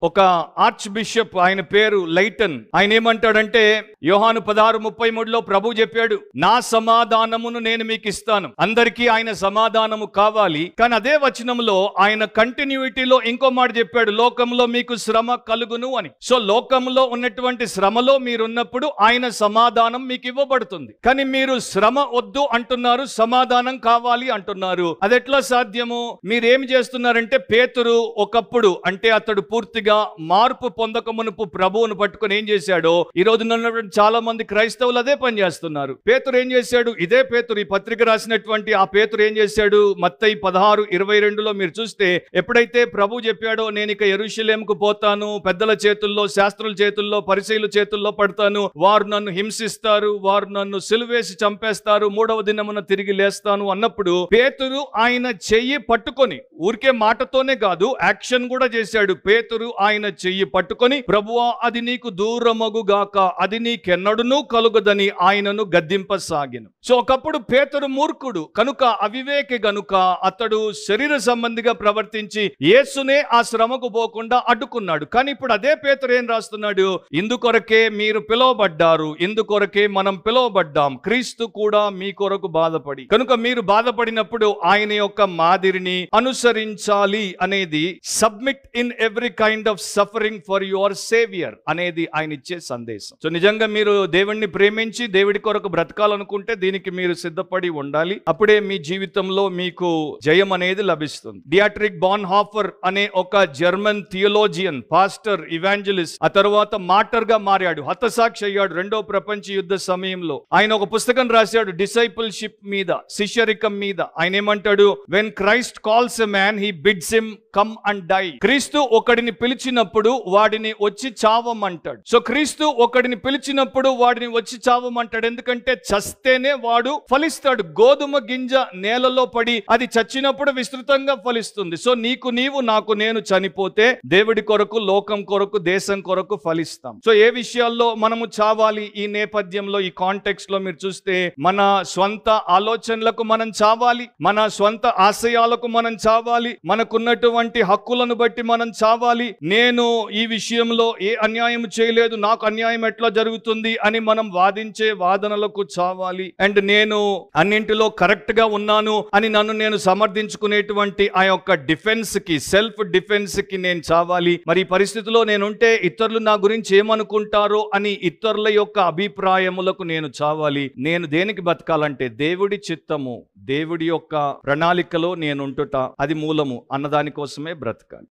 ఒక arch bishop, ఆయన పేరు లైటన్. ఆయన ఏమంటాడంటే యోహాను 16:33లో ప్రభు చెప్పాడు, నా సమాధానమును నేను మీకు ఇస్తాను. అందరికీ ఆయన సమాధానము కావాలి. కానీ అదే వచనంలో ఆయన కంటిన్యూటీలో ఇంకో మాట చెప్పాడు, లోకంలో మీకు శ్రమ కలుగును అని. సో లోకంలో ఉన్నటువంటి శ్రమలో మీరున్నప్పుడు ఆయన సమాధానం మీకు ఇవ్వబడుతుంది. కానీ మీరు శ్రమ వద్దు అంటున్నారు, సమాధానం కావాలి అంటున్నారు. అది ఎట్లా సాధ్యము? మీరేమి చేస్తున్నారంటే, పేతురు ఒకప్పుడు అంటే అతడు పూర్తిగా మార్పు పొందక మునుపు ప్రభువును పట్టుకొని ఏం చేశాడో, ఈ రోజు ఉన్నటువంటి చాలా మంది క్రైస్తవులు అదే పని చేస్తున్నారు. పేతురు ఏం చేశాడు? ఇదే పేతురు, ఈ పత్రిక రాసినటువంటి ఆ పేతురు ఏం చేశాడు? మత్తయి 16:22లో మీరు చూస్తే, ఎప్పుడైతే ప్రభు చెప్పాడో, నేను ఇక యెరూషలేముకు పోతాను, పెద్దల చేతుల్లో, శాస్త్రుల చేతుల్లో, పరిసయ్యుల చేతుల్లో పడతాను, వారు నన్ను హింసిస్తారు, వారు నన్ను సిలువేసి చంపేస్తారు, మూడవ దినమున తిరిగి లేస్తాను అన్నప్పుడు పేతురు ఆయన చెయ్యి పట్టుకొని, ఊరికే మాటతోనే కాదు యాక్షన్ కూడా చేశాడు. పేతురు ఆయన చెయ్యి పట్టుకొని, ప్రభువా అది నీకు దూరమగుగాక, అది నీకెన్నడునూ కలుగదని ఆయనను గద్దింపసాగెను. సో ఒకప్పుడు పేతురు మూర్ఖుడు కనుక, అవివేకి గనుక అతడు శరీర సంబంధిగా ప్రవర్తించి యేసునే ఆ శ్రమకు పోకుండా అడ్డుకున్నాడు. కానీ ఇప్పుడు అదే పేతురు ఏం రాస్తున్నాడు? ఇందుకొరకే మీరు పిలువబడ్డారు, ఇందుకొరకే మనం పిలువబడ్డాం, క్రీస్తు కూడా మీ కొరకు బాధపడి. కనుక మీరు బాధపడినప్పుడు ఆయన యొక్క మాదిరిని అనుసరించాలి అనేది, submit in every kind of suffering for your saviour అనేది ఆయన ఇచ్చే సందేశం. సో నిజంగా మీరు దేవుణ్ణి ప్రేమించి దేవుడి కొరకు బ్రతకాలనుకుంటే దీనికి మీరు సిద్ధపడి ఉండాలి. అప్పుడే మీ జీవితంలో మీకు జయం అనేది లభిస్తుంది. డియాట్రిక్ బాన్హాఫర్ అనే ఒక జర్మన్ థియోలోజియన్, పాస్టర్, ఇవాంజలిస్ట్, ఆ తర్వాత మార్టర్ గా మారాడు, హతసాక్షి అయ్యాడు రెండో ప్రపంచ యుద్ధ సమయంలో. ఆయన ఒక పుస్తకం రాశాడు డిసైపుల్షిప్ మీద, శిష్యరికం మీద. ఆయన ఏమంటాడు? When Christ calls a man he bids him come and die. క్రీస్తు ఒకడిని పిలిచినప్పుడు వాడిని వచ్చి చావమంటాడు. సో క్రీస్తు ఒకడిని పిలిచినప్పుడు వాడిని వచ్చి చావమంటాడు. ఎందుకంటే చస్తేనే వాడు ఫలిస్తాడు. గోధుమ గింజ నేలలో పడి అది చచ్చినప్పుడు విస్తృతంగా ఫలిస్తుంది. సో నీకు నీవు, నాకు నేను చనిపోతే దేవుడి కొరకు, లోకం కొరకు, దేశం కొరకు ఫలిస్తాం. సో ఏ విషయాల్లో మనము చావాలి? ఈ నేపథ్యంలో, ఈ కాంటెక్స్ట్ లో మీరు చూస్తే, మన స్వంత ఆలోచనలకు మనం చావాలి, మన స్వంత ఆశయాలకు మనం చావాలి, మనకున్నటువంటి హక్కులను బట్టి మనం చావాలి. నేను ఈ విషయంలో ఏ అన్యాయం చేయలేదు, నాకు అన్యాయం ఎట్లా జరుగుతుంది అని మనం వాదించే వాదనలకు చావాలి. అండ్ నేను అన్నింటిలో కరెక్ట్ గా ఉన్నాను అని నన్ను నేను సమర్థించుకునేటువంటి ఆ యొక్క డిఫెన్స్ కి, సెల్ఫ్ డిఫెన్స్ కి నేను చావాలి. మరి ఈ పరిస్థితిలో నేనుంటే ఇతరులు నా గురించి ఏమనుకుంటారో అని ఇతరుల యొక్క అభిప్రాయములకు నేను చావాలి. నేను దేనికి బతకాలంటే దేవుడి చిత్తము, దేవుడి యొక్క ప్రణాళికలో నేనుంటుట, అది మూలము అన్నదాని కోసమే బ్రతకాలి.